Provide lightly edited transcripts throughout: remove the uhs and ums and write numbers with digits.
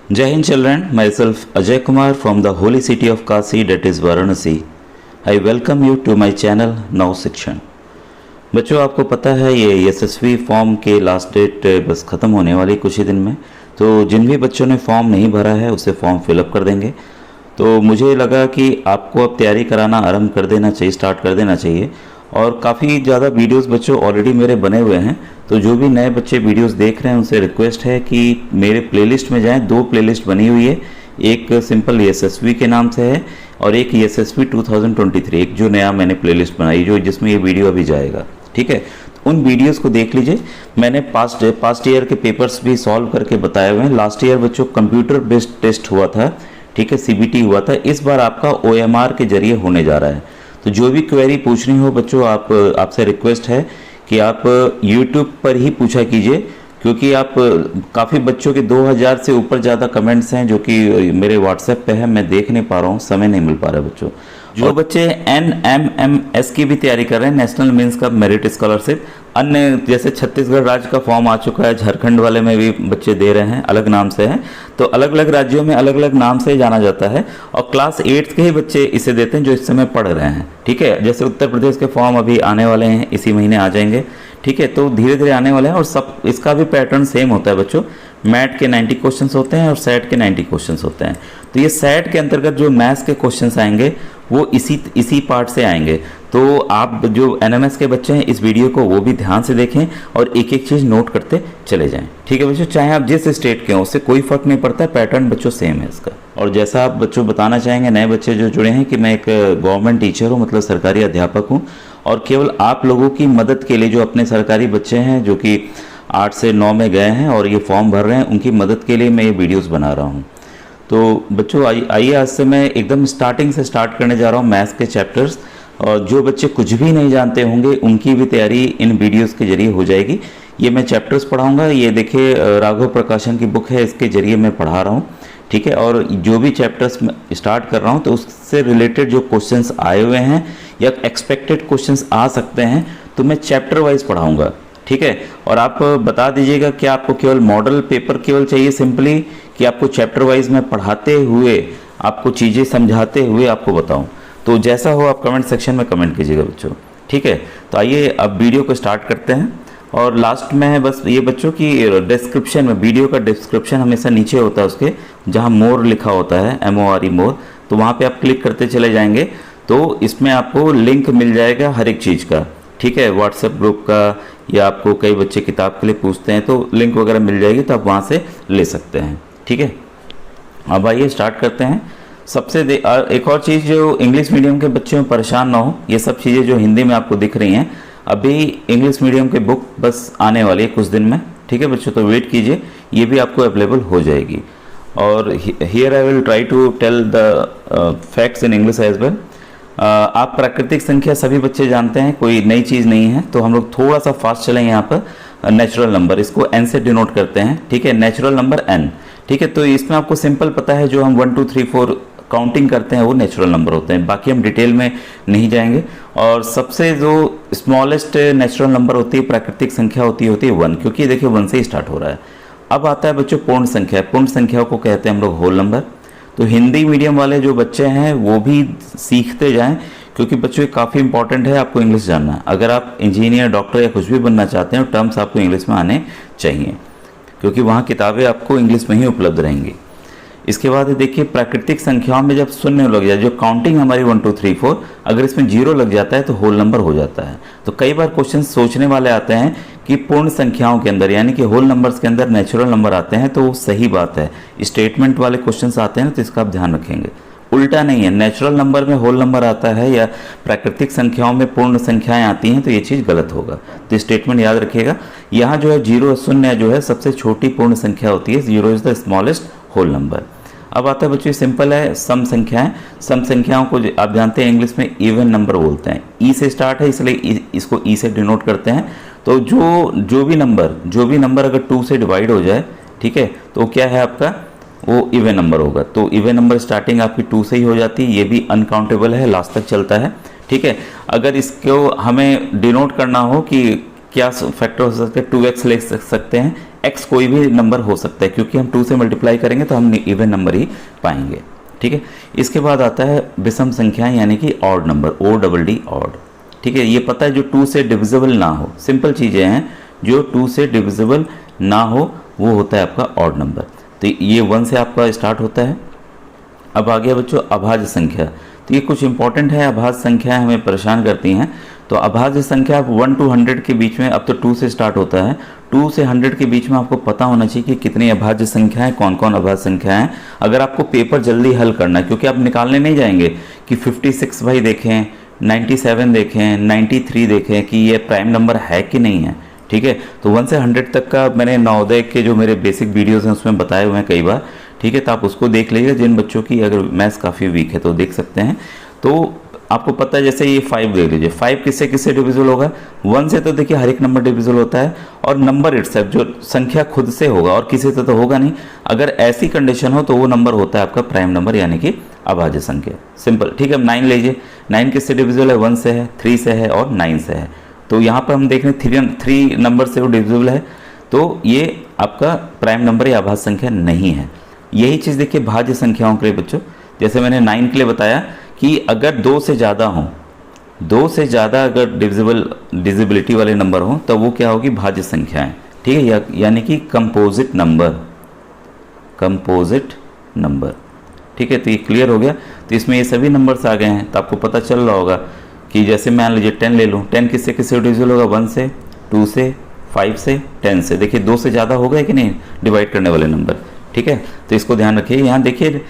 Jai Hind children, myself Ajay Kumar from the holy city of Kashi, that is Varanasi. I welcome you to my channel Now Section. बच्चों, आपको पता है ये SSV form के last date बस ख़त्म होने वाली कुछ ही दिन में। तो जिन भी बच्चों ने फॉर्म नहीं भरा है उसे फॉर्म फिलअप कर देंगे। तो मुझे लगा कि आपको अब तैयारी कराना आरंभ कर देना चाहिए, स्टार्ट कर देना चाहिए। और काफ़ी ज़्यादा वीडियोस बच्चों ऑलरेडी मेरे बने हुए हैं। तो जो भी नए बच्चे वीडियोस देख रहे हैं उनसे रिक्वेस्ट है कि मेरे प्लेलिस्ट में जाएं। 2 प्लेलिस्ट बनी हुई है, एक सिंपल एसएसवी के नाम से है और एक एसएसवी 2023, एक जो नया मैंने प्लेलिस्ट बनाई जो जिसमें ये वीडियो अभी जाएगा। ठीक है, उन वीडियोस को देख लीजिए। मैंने पास्ट ईयर के पेपर्स भी सॉल्व करके बताए हुए हैं। लास्ट ईयर बच्चों कंप्यूटर बेस्ड टेस्ट हुआ था, ठीक है, सीबीटी हुआ था। इस बार आपका ओएमआर के जरिए होने जा रहा है। तो जो भी क्वेरी पूछनी हो बच्चों, आपसे रिक्वेस्ट है कि आप यूट्यूब पर ही पूछा कीजिए, क्योंकि आप काफ़ी बच्चों के 2000 से ऊपर ज़्यादा कमेंट्स हैं जो कि मेरे व्हाट्सएप पे है, मैं देख नहीं पा रहा हूँ, समय नहीं मिल पा रहा है बच्चों। जो बच्चे NMMS की भी तैयारी कर रहे हैं, नेशनल मीन्स का मेरिट स्कॉलरशिप, अन्य जैसे छत्तीसगढ़ राज्य का फॉर्म आ चुका है, झारखंड वाले में भी बच्चे दे रहे हैं, अलग नाम से है। तो अलग अलग राज्यों में अलग अलग नाम से जाना जाता है और क्लास 8 के ही बच्चे इसे देते हैं जो इस समय पढ़ रहे हैं। ठीक है, जैसे उत्तर प्रदेश के फॉर्म अभी आने वाले हैं, इसी महीने आ जाएंगे। ठीक है, तो धीरे धीरे आने वाले हैं और सब इसका भी पैटर्न सेम होता है बच्चों। मैट के 90 क्वेश्चंस होते हैं और सेट के 90 क्वेश्चंस होते हैं। तो ये सेट के अंतर्गत जो मैथ्स के क्वेश्चंस आएंगे वो इसी पार्ट से आएंगे। तो आप जो एनएमएस के बच्चे हैं इस वीडियो को वो भी ध्यान से देखें और एक एक चीज़ नोट करते चले जाएं। ठीक है बच्चों, चाहे आप जिस स्टेट के हों उससे कोई फर्क नहीं पड़ता, पैटर्न बच्चों सेम है इसका। और जैसा आप बच्चों बताना चाहेंगे, नए बच्चे जो जुड़े हैं, कि मैं एक गवर्नमेंट टीचर हूँ, मतलब सरकारी अध्यापक हूँ, और केवल आप लोगों की मदद के लिए जो अपने सरकारी बच्चे हैं जो कि 8 से 9 में गए हैं और ये फॉर्म भर रहे हैं, उनकी मदद के लिए मैं ये वीडियोस बना रहा हूँ। तो बच्चों आइए आज से मैं एकदम स्टार्टिंग से स्टार्ट करने जा रहा हूँ मैथ्स के चैप्टर्स। और जो बच्चे कुछ भी नहीं जानते होंगे उनकी भी तैयारी इन वीडियोस के जरिए हो जाएगी। ये मैं चैप्टर्स पढ़ाऊँगा, ये देखिए राघव प्रकाशन की बुक है, इसके जरिए मैं पढ़ा रहा हूँ। ठीक है, और जो भी चैप्टर्स स्टार्ट कर रहा हूँ तो उससे रिलेटेड जो क्वेश्चंस आए हुए हैं या एक्सपेक्टेड क्वेश्चंस आ सकते हैं तो मैं चैप्टर वाइज पढ़ाऊँगा। ठीक है, और आप बता दीजिएगा कि आपको केवल मॉडल पेपर केवल चाहिए सिंपली, कि आपको चैप्टर वाइज में पढ़ाते हुए आपको चीज़ें समझाते हुए आपको बताऊं। तो जैसा हो आप कमेंट सेक्शन में कमेंट कीजिएगा बच्चों। ठीक है, तो आइए अब वीडियो को स्टार्ट करते हैं। और लास्ट में है बस ये बच्चों की डिस्क्रिप्शन में, वीडियो का डिस्क्रिप्शन हमेशा नीचे होता है उसके, जहाँ मोर लिखा होता है, MORE मोर, तो वहाँ पे आप क्लिक करते चले जाएंगे तो इसमें आपको लिंक मिल जाएगा हर एक चीज़ का। ठीक है, व्हाट्सएप ग्रुप का, या आपको कई बच्चे किताब के लिए पूछते हैं तो लिंक वगैरह मिल जाएगी, तो आप वहाँ से ले सकते हैं। ठीक है, अब आइए स्टार्ट करते हैं। एक और चीज़ जो इंग्लिश मीडियम के बच्चों में परेशान ना हो, ये सब चीज़ें जो हिंदी में आपको दिख रही हैं, अभी इंग्लिश मीडियम के बुक बस आने वाली है कुछ दिन में। ठीक है बच्चों, तो वेट कीजिए, ये भी आपको अवेलेबल हो जाएगी। और here I will try to tell the facts in English as well. आप प्राकृतिक संख्या सभी बच्चे जानते हैं, कोई नई चीज़ नहीं है, तो हम लोग थोड़ा सा फास्ट चलेंगे यहाँ पर। नेचुरल नंबर, इसको n से डिनोट करते हैं। ठीक है, नेचुरल नंबर n। ठीक है, तो इसमें आपको सिंपल पता है, जो हम 1 2 3 4 काउंटिंग करते हैं वो नेचुरल नंबर होते हैं, बाकी हम डिटेल में नहीं जाएंगे। और सबसे जो स्मॉलेस्ट नेचुरल नंबर होती है, प्राकृतिक संख्या होती है 1, क्योंकि देखिए 1 से ही स्टार्ट हो रहा है। अब आता है बच्चों पूर्ण संख्या। पूर्ण संख्याओं को कहते हैं हम लोग होल नंबर। तो हिंदी मीडियम वाले जो बच्चे हैं वो भी सीखते जाएं, क्योंकि बच्चों ये काफ़ी इंपॉर्टेंट है आपको इंग्लिश जानना। अगर आप इंजीनियर, डॉक्टर या कुछ भी बनना चाहते हैं, टर्म्स आपको इंग्लिश में आने चाहिए, क्योंकि वहाँ किताबें आपको इंग्लिश में ही उपलब्ध रहेंगी। इसके बाद देखिए प्राकृतिक संख्याओं में जब शून्य लग जाए, जो काउंटिंग हमारी 1 2 3 4, अगर इसमें 0 लग जाता है तो होल नंबर हो जाता है। तो कई बार क्वेश्चन सोचने वाले आते हैं कि पूर्ण संख्याओं के अंदर, यानी कि होल नंबर्स के अंदर नेचुरल नंबर आते हैं, तो वो सही बात है। स्टेटमेंट वाले क्वेश्चन आते हैं तो इसका आप ध्यान रखेंगे। उल्टा नहीं है, नेचुरल नंबर में होल नंबर आता है या प्राकृतिक संख्याओं में पूर्ण संख्याएं आती हैं, तो ये चीज़ गलत होगा। तो स्टेटमेंट याद रखिएगा। यहाँ जो है 0 शून्य जो है सबसे छोटी पूर्ण संख्या होती है, 0 is the smallest whole number. अब आता है बच्चों, सिंपल है, सम संख्याएं। सम संख्याओं को आप जानते हैं इंग्लिश में इवन नंबर बोलते हैं। ई से स्टार्ट है इसलिए इसको ई से डिनोट करते हैं। तो जो भी नंबर अगर 2 से डिवाइड हो जाए, ठीक है, तो क्या है आपका, वो इवन नंबर होगा। तो इवन नंबर स्टार्टिंग आपकी 2 से ही हो जाती है, ये भी अनकाउंटेबल है, लास्ट तक चलता है। ठीक है, अगर इसको हमें डिनोट करना हो कि क्या फैक्टर हो सकते हैं, 2x ले सकते हैं, x कोई भी नंबर हो सकता है, क्योंकि हम 2 से मल्टीप्लाई करेंगे तो हम इवन नंबर ही पाएंगे। ठीक है, इसके बाद आता है विषम संख्याएं यानी कि ऑड नंबर, ODD ऑड। ठीक है, ये पता है जो 2 से डिविजिबल ना हो, सिंपल चीज़ें हैं, जो 2 से डिविजिबल ना हो वो होता है आपका ऑड नंबर। तो ये 1 से आपका स्टार्ट होता है। अब आ गया बच्चों अभाज्य संख्या। तो ये कुछ इंपॉर्टेंट है, अभाज्य संख्याएं हमें परेशान करती हैं। तो अभाज्य संख्या 1 to 100 के बीच में, अब तो 2 से स्टार्ट होता है, 2 से 100 के बीच में आपको पता होना चाहिए कि कितनी अभाज्य संख्याएं, कौन कौन अभाज्य संख्याएं। अगर आपको पेपर जल्दी हल करना है, क्योंकि आप निकालने नहीं जाएंगे कि 56 भाई देखें, 97 देखें, 93 देखें कि ये प्राइम नंबर है कि नहीं है। ठीक है, तो 1 से 100 तक का मैंने नवोदय के जो मेरे बेसिक वीडियोज़ हैं उसमें बताए हुए हैं कई बार। ठीक है, तो आप उसको देख लीजिएगा, जिन बच्चों की अगर मैथ्स काफ़ी वीक है तो देख सकते हैं। तो आपको पता है जैसे ये 5 देख लीजिए, 5 किससे किससे डिविजिबल होगा, 1 से तो देखिए हर एक नंबर डिविजिबल होता है, और नंबर इटसेल्फ जो संख्या खुद से होगा, और किसी से तो होगा नहीं। अगर ऐसी कंडीशन हो तो वो नंबर होता है आपका प्राइम नंबर यानी कि अभाज्य संख्या। सिंपल। ठीक है, अब 9 लीजिए, 9 किससे डिविजिबल है, 1 से है, 3 से है और 9 से है। तो यहाँ पर हम देख रहे हैं 3 नंबर से वो डिविजिबल है, तो ये आपका प्राइम नंबर या अभाज्य संख्या नहीं है। यही चीज़ देखिए भाज्य संख्याओं के लिए बच्चों, जैसे मैंने 9 के लिए बताया कि अगर 2 से ज़्यादा हों, 2 से ज़्यादा अगर डिविजिबिलिटी वाले नंबर हों तो वो क्या होगी, भाज्य संख्याएं। ठीक है, यानी कि कंपोजिट नंबर। ठीक है, तो ये क्लियर हो गया। तो इसमें ये सभी नंबर्स आ गए हैं, तो आपको पता चल रहा होगा कि जैसे मान लीजिए 10 ले लूँ, 10 किससे किससे डिविजिबल होगा, 1 से, 2 से, 5 से, 10 से। देखिए 2 से ज़्यादा हो गए कि नहीं डिवाइड करने वाले नंबर। ठीक है, तो इसको ध्यान रखिए। यहाँ देखिए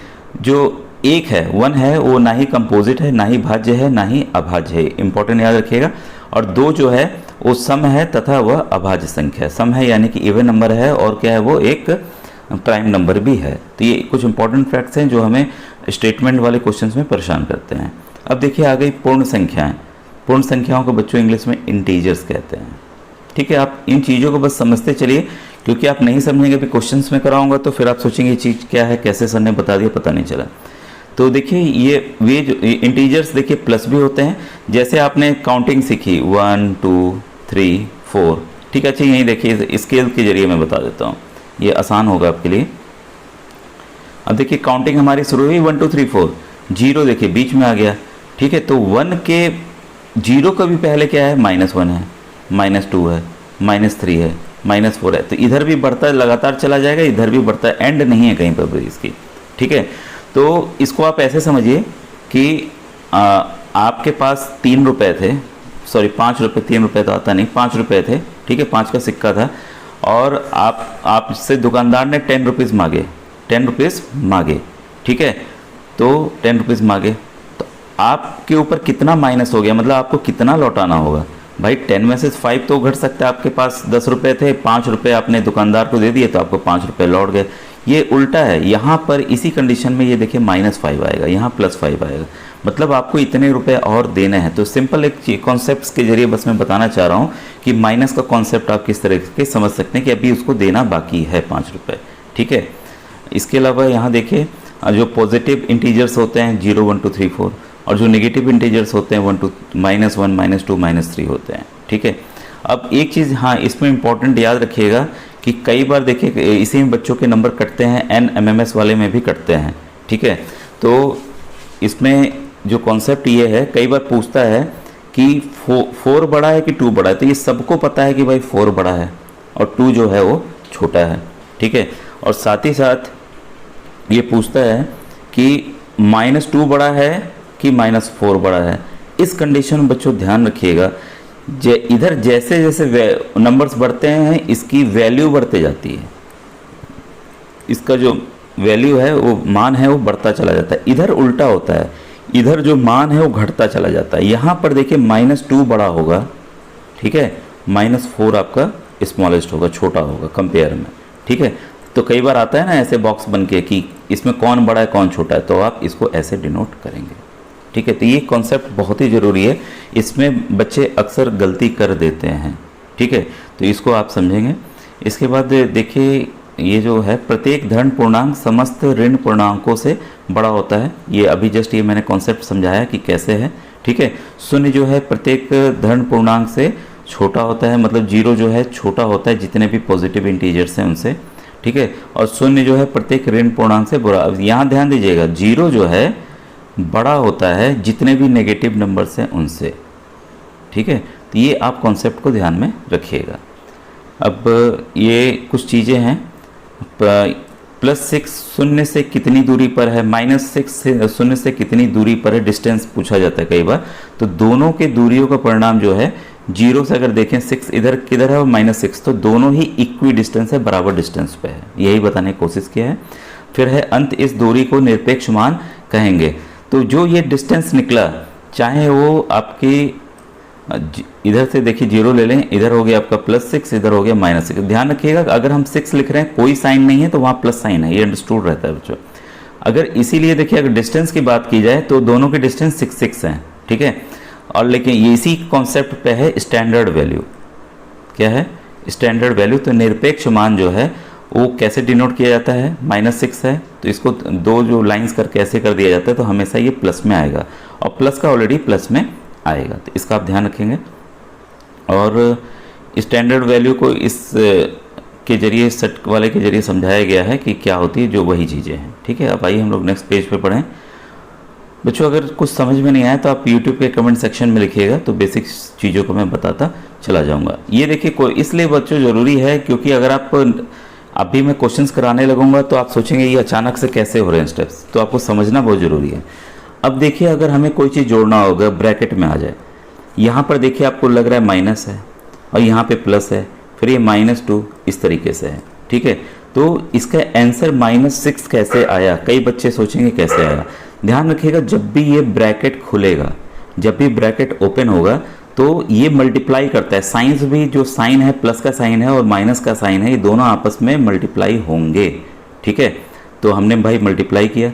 जो 1 है, 1 है, वो ना ही कंपोजिट है, ना ही भाज्य है, ना ही अभाज्य है, इंपॉर्टेंट याद रखिएगा। और 2 जो है वो सम है तथा वह अभाज्य संख्या। सम है यानी कि इवन नंबर है, और क्या है वो एक प्राइम नंबर भी है। तो ये कुछ इंपॉर्टेंट फैक्ट्स हैं जो हमें स्टेटमेंट वाले क्वेश्चंस में परेशान करते हैं। अब देखिए आ गई पूर्ण संख्याएं। पूर्ण संख्याओं को बच्चों इंग्लिश में इंटीजर्स कहते हैं। ठीक है, आप इन चीज़ों को बस समझते चलिए, क्योंकि आप नहीं समझेंगे भी क्वेश्चंस में कराऊंगा तो फिर आप सोचेंगे ये चीज़ क्या है, कैसे सर ने बता दिया, पता नहीं चला। तो देखिए ये जो इंटीजर्स देखिए प्लस भी होते हैं, जैसे आपने काउंटिंग सीखी 1 2 3 4। ठीक है, अच्छा यही देखिए स्केल के जरिए मैं बता देता हूँ, ये आसान होगा आपके लिए। अब देखिए काउंटिंग हमारी शुरू हुई 1 2 3 4, 0 देखिए बीच में आ गया। ठीक है, तो 1 के 0 का भी पहले क्या है, -1 है, -2 है, -3 है, -4 है। तो इधर भी बढ़ता लगातार चला जाएगा, इधर भी बढ़ता है, एंड नहीं है कहीं पर भी इसकी। ठीक है, तो इसको आप ऐसे समझिए कि आपके पास 3 रुपये थे, सॉरी 5 रुपये, 3 रुपये तो आता नहीं, 5 रुपये थे। ठीक है, 5 का सिक्का था, और आपसे दुकानदार ने 10 रुपीज़ मांगे, 10 रुपीज़ मांगे। ठीक है, तो 10 रुपीज़ मांगे, तो आपके ऊपर कितना माइनस हो गया, मतलब आपको कितना लौटाना होगा भाई। 10 में से 5 तो घट सकता है, आपके पास 10 रुपये थे, 5 रुपये आपने दुकानदार को दे दिए तो आपको 5 रुपये लौट गए। ये उल्टा है, यहाँ पर इसी कंडीशन में ये देखिए -5 आएगा, यहाँ +5 आएगा, मतलब आपको इतने रुपए और देने हैं। तो सिंपल एक कॉन्सेप्ट के जरिए बस मैं बताना चाह रहा हूँ कि माइनस का कॉन्सेप्ट आप किस तरह के समझ सकते हैं कि अभी उसको देना बाकी है 5 रुपये। ठीक है, इसके अलावा यहाँ देखिए जो पॉजिटिव इंटीजर्स होते हैं 0 1 2 3 4, और जो नेगेटिव इंटीजर्स होते हैं -1 -2 -3 होते हैं। ठीक है, अब एक चीज़ हाँ इसमें इंपॉर्टेंट याद रखिएगा कि कई बार देखिए इसी में बच्चों के नंबर कटते हैं, NMMS वाले में भी कटते हैं। ठीक है, तो इसमें जो कॉन्सेप्ट ये है, कई बार पूछता है कि 4 बड़ा है कि 2 बड़ा है, तो ये सबको पता है कि भाई 4 बड़ा है और 2 जो है वो छोटा है। ठीक है, और साथ ही साथ ये पूछता है कि -2 बड़ा है कि -4 बड़ा है। इस कंडीशन में बच्चों ध्यान रखिएगा, इधर जैसे जैसे नंबर्स बढ़ते हैं इसकी वैल्यू बढ़ते जाती है, इसका जो वैल्यू है वो मान है वो बढ़ता चला जाता है। इधर उल्टा होता है, इधर जो मान है वो घटता चला जाता है। यहाँ पर देखिए -2 बड़ा होगा, ठीक है, -4 आपका स्मॉलेस्ट होगा, छोटा होगा कंपेयर में। ठीक है, तो कई बार आता है ना ऐसे बॉक्स बन के कि इसमें कौन बड़ा है कौन छोटा है, तो आप इसको ऐसे डिनोट करेंगे। ठीक है, तो ये कॉन्सेप्ट बहुत ही ज़रूरी है, इसमें बच्चे अक्सर गलती कर देते हैं। ठीक है, तो इसको आप समझेंगे। इसके बाद देखिए ये जो है प्रत्येक धन पूर्णांक समस्त ऋण पूर्णांकों से बड़ा होता है। ये अभी जस्ट ये मैंने कॉन्सेप्ट समझाया कि कैसे है। ठीक है, शून्य जो है प्रत्येक धन पूर्णांक से छोटा होता है, मतलब जीरो जो है छोटा होता है जितने भी पॉजिटिव इंटीजर्स हैं उनसे, ठीक है। और शून्य जो है प्रत्येक ऋण पूर्णांक से बड़ा। यहाँ ध्यान दीजिएगा, जीरो जो है बड़ा होता है जितने भी नेगेटिव नंबर्स हैं उनसे, ठीक है। तो ये आप कॉन्सेप्ट को ध्यान में रखिएगा। अब ये कुछ चीज़ें हैं, +6 शून्य से कितनी दूरी पर है, -6 से शून्य से कितनी दूरी पर है, डिस्टेंस पूछा जाता है कई बार। तो दोनों के दूरियों का परिणाम जो है, जीरो से अगर देखें 6 इधर किधर है और -6, तो दोनों ही इक्वी डिस्टेंस है, बराबर डिस्टेंस पे है, यही बताने की कोशिश किया है। फिर है अंत इस दूरी को निरपेक्ष मान कहेंगे। तो जो ये डिस्टेंस निकला, चाहे वो आपकी इधर से देखिए जीरो ले लें, इधर हो गया आपका +6, इधर हो गया -6। ध्यान रखिएगा अगर हम 6 लिख रहे हैं, कोई साइन नहीं है तो वहाँ प्लस साइन है, ये अंडरस्टूड रहता है बच्चों। अगर इसीलिए देखिए अगर डिस्टेंस की बात की जाए तो दोनों के डिस्टेंस 6 हैं, ठीक है। और लेकिन ये इसी कॉन्सेप्ट पे है स्टैंडर्ड वैल्यू। क्या है स्टैंडर्ड वैल्यू? तो निरपेक्ष मान जो है वो कैसे डिनोट किया जाता है, -6 है तो इसको दो जो लाइंस करके ऐसे कर दिया जाता है, तो हमेशा ये प्लस में आएगा, और प्लस का ऑलरेडी प्लस में आएगा, तो इसका आप ध्यान रखेंगे। और स्टैंडर्ड वैल्यू को इस के जरिए, सेट वाले के जरिए समझाया गया है कि क्या होती है, जो वही चीज़ें हैं, ठीक है। अब आइए हम लोग नेक्स्ट पेज पे पढ़ें। बच्चों अगर कुछ समझ में नहीं आया तो आप YouTube के कमेंट सेक्शन में लिखिएगा, तो बेसिक चीज़ों को मैं बताता चला जाऊंगा। ये देखिए कोई इसलिए बच्चों ज़रूरी है क्योंकि अगर आप अभी मैं क्वेश्चंस कराने लगूंगा तो आप सोचेंगे ये अचानक से कैसे हो रहे हैं स्टेप्स, तो आपको समझना बहुत ज़रूरी है। अब देखिए अगर हमें कोई चीज़ जोड़ना होगा, ब्रैकेट में आ जाए, यहाँ पर देखिए आपको लग रहा है माइनस है और यहाँ पे प्लस है, फिर ये -2 इस तरीके से है, ठीक है। तो इसका आंसर -6 कैसे आया, कई बच्चे सोचेंगे कैसे आया। ध्यान रखिएगा जब भी ये ब्रैकेट खुलेगा, जब भी ब्रैकेट ओपन होगा तो ये मल्टीप्लाई करता है, साइंस भी जो साइन है, प्लस का साइन है और माइनस का साइन है, ये दोनों आपस में मल्टीप्लाई होंगे, ठीक है। तो हमने भाई मल्टीप्लाई किया,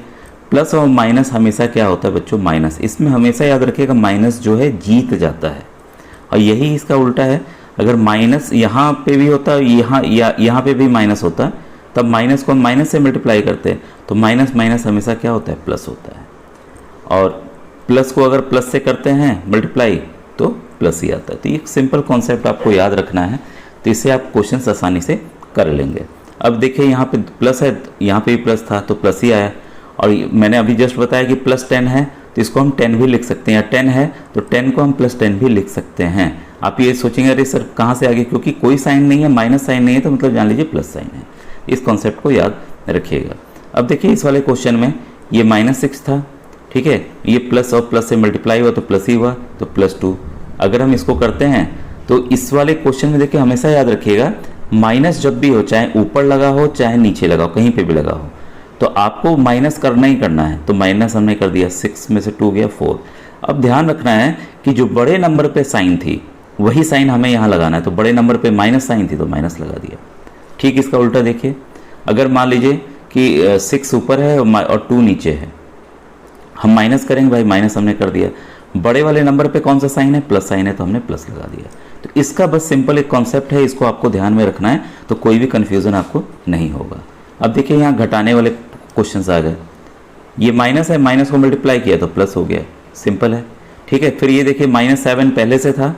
प्लस और माइनस हमेशा क्या होता है बच्चों, माइनस। इसमें हमेशा याद रखिएगा माइनस जो है जीत जाता है, और यही इसका उल्टा है। अगर माइनस यहाँ पे भी होता है, यहाँ पे भी माइनस होता है, तब माइनस को हम माइनस से मल्टीप्लाई करते हैं, तो माइनस माइनस हमेशा क्या होता है, प्लस होता है। और प्लस को अगर प्लस से करते हैं मल्टीप्लाई तो प्लस ही आता है। तो एक सिंपल कॉन्सेप्ट आपको याद रखना है, तो इससे आप क्वेश्चन आसानी से कर लेंगे। अब देखिए यहाँ पे प्लस है, यहाँ पे भी प्लस था तो प्लस ही आया, और मैंने अभी जस्ट बताया कि +10 है तो इसको हम 10 भी लिख सकते हैं, या 10 है तो 10 को हम +10 भी लिख सकते हैं। आप ये सोचेंगे अरे सर कहाँ से आ गए, क्योंकि कोई साइन नहीं है, माइनस साइन नहीं है, तो मतलब जान लीजिए प्लस साइन है। इस कॉन्सेप्ट को याद रखिएगा। अब देखिए इस वाले क्वेश्चन में ये -6 था, ठीक है, ये प्लस और प्लस से मल्टीप्लाई हुआ तो प्लस ही हुआ, तो +2। अगर हम इसको करते हैं तो इस वाले क्वेश्चन में देखिए हमेशा याद रखिएगा माइनस जब भी हो, चाहे ऊपर लगा हो चाहे नीचे लगा हो, कहीं पे भी लगा हो, तो आपको माइनस करना ही करना है। तो माइनस हमने कर दिया, 6 में से 2 गया 4। अब ध्यान रखना है कि जो बड़े नंबर पे साइन थी वही साइन हमें यहाँ लगाना है, तो बड़े नंबर पे माइनस साइन थी तो माइनस लगा दिया। ठीक इसका उल्टा देखिए, अगर मान लीजिए कि 6 ऊपर है और 2 नीचे है, हम माइनस करेंगे, भाई माइनस हमने कर दिया। बड़े वाले नंबर पे कौन सा साइन है, प्लस साइन है, तो हमने प्लस लगा दिया। तो इसका बस सिंपल एक कॉन्सेप्ट है, इसको आपको ध्यान में रखना है, तो कोई भी कन्फ्यूज़न आपको नहीं होगा। अब देखिए यहाँ घटाने वाले क्वेश्चंस आ गए, ये माइनस है, माइनस को मल्टीप्लाई किया तो प्लस हो गया, सिंपल है, ठीक है। फिर ये देखिए -7 पहले से था,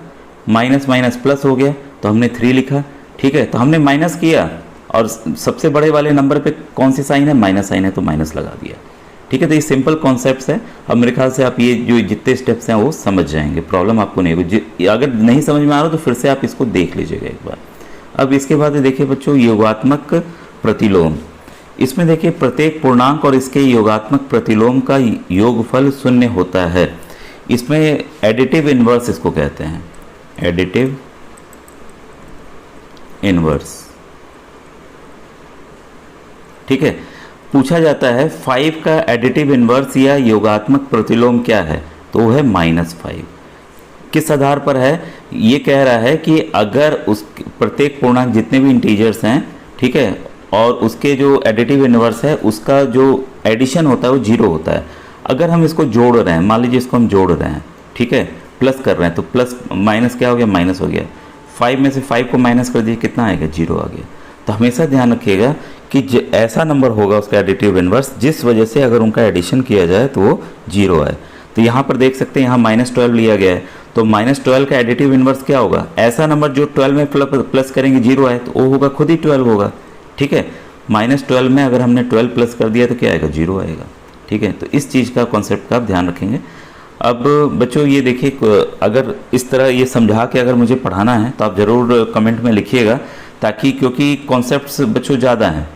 माइनस माइनस प्लस हो गया तो हमने 3 लिखा, ठीक है। तो हमने माइनस किया और सबसे बड़े वाले नंबर पे कौन सी साइन है, माइनस साइन है, तो माइनस लगा दिया, ठीक है। तो ये सिंपल कॉन्सेप्ट्स है। अब मेरे ख्याल से आप ये जो जितने स्टेप्स हैं वो समझ जाएंगे, प्रॉब्लम आपको नहीं होगी। अगर नहीं समझ में आ रहा तो फिर से आप इसको देख लीजिएगा एक बार। अब इसके बाद देखिए बच्चों योगात्मक प्रतिलोम, इसमें देखिए प्रत्येक पूर्णांक और इसके योगात्मक प्रतिलोम का योगफल 0 होता है। इसमें एडिटिव इनवर्स इसको कहते हैं, एडिटिव इनवर्स, ठीक है। पूछा जाता है 5 का एडिटिव इनवर्स या योगात्मक प्रतिलोम क्या है, तो वो है -5। किस आधार पर है, ये कह रहा है कि अगर उस प्रत्येक पूर्णांक जितने भी इंटीजर्स हैं, ठीक है, और उसके जो एडिटिव इनवर्स है उसका जो एडिशन होता है वो 0 होता है। अगर हम इसको जोड़ रहे हैं, मान लीजिए इसको हम जोड़ रहे हैं, ठीक है, प्लस कर रहे हैं, तो प्लस माइनस क्या हो गया, माइनस हो गया। 5 में से 5 को माइनस कर दिए, कितना आएगा, 0 आ गया। तो हमेशा ध्यान रखिएगा कि ऐसा नंबर होगा उसका एडिटिव इनवर्स जिस वजह से अगर उनका एडिशन किया जाए तो वो 0 आए। तो यहाँ पर देख सकते हैं यहाँ -12 लिया गया है, तो -12 का एडिटिव इन्वर्स क्या होगा, ऐसा नंबर जो 12 में प्लस करेंगे 0 आए तो वो होगा खुद ही 12 होगा। ठीक है, -12 में अगर हमने 12 प्लस कर दिया तो क्या आएगा, 0 आएगा। ठीक है, तो इस चीज़ का कॉन्सेप्ट का आप ध्यान रखेंगे। अब बच्चों ये देखिए, अगर इस तरह ये समझा के अगर मुझे पढ़ाना है तो आप ज़रूर कमेंट में लिखिएगा, ताकि क्योंकि कॉन्सेप्ट्स बच्चों ज़्यादा हैं,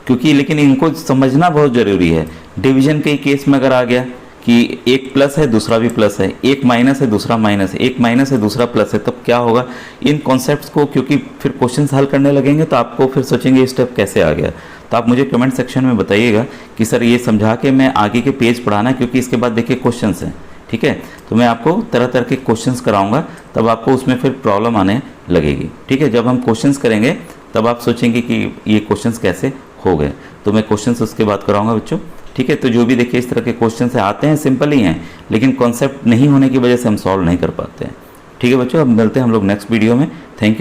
क्योंकि लेकिन इनको समझना बहुत ज़रूरी है। डिवीजन के केस में अगर आ गया कि एक प्लस है दूसरा भी प्लस है, एक माइनस है दूसरा माइनस है, एक माइनस है दूसरा प्लस है, तब क्या होगा, इन कॉन्सेप्ट्स को क्योंकि फिर क्वेश्चंस हल करने लगेंगे तो आपको फिर सोचेंगे ये स्टेप कैसे आ गया। तो आप मुझे कमेंट सेक्शन में बताइएगा कि सर ये समझा के मैं आगे के पेज पढ़ाना, क्योंकि इसके बाद देखिए क्वेश्चंस हैं। ठीक है, तो मैं आपको तरह तरह के क्वेश्चंस कराऊंगा, तब आपको उसमें फिर प्रॉब्लम आने लगेगी। ठीक है, जब हम क्वेश्चंस करेंगे तब आप सोचेंगे कि ये क्वेश्चंस कैसे हो गए, तो मैं क्वेश्चंस उसके बाद कराऊंगा बच्चों। ठीक है, तो जो भी देखिए इस तरह के क्वेश्चन आते हैं सिंपल ही हैं, लेकिन कॉन्सेप्ट नहीं होने की वजह से हम सॉल्व नहीं कर पाते हैं। ठीक है बच्चों, अब मिलते हैं हम लोग नेक्स्ट वीडियो में। Thank you.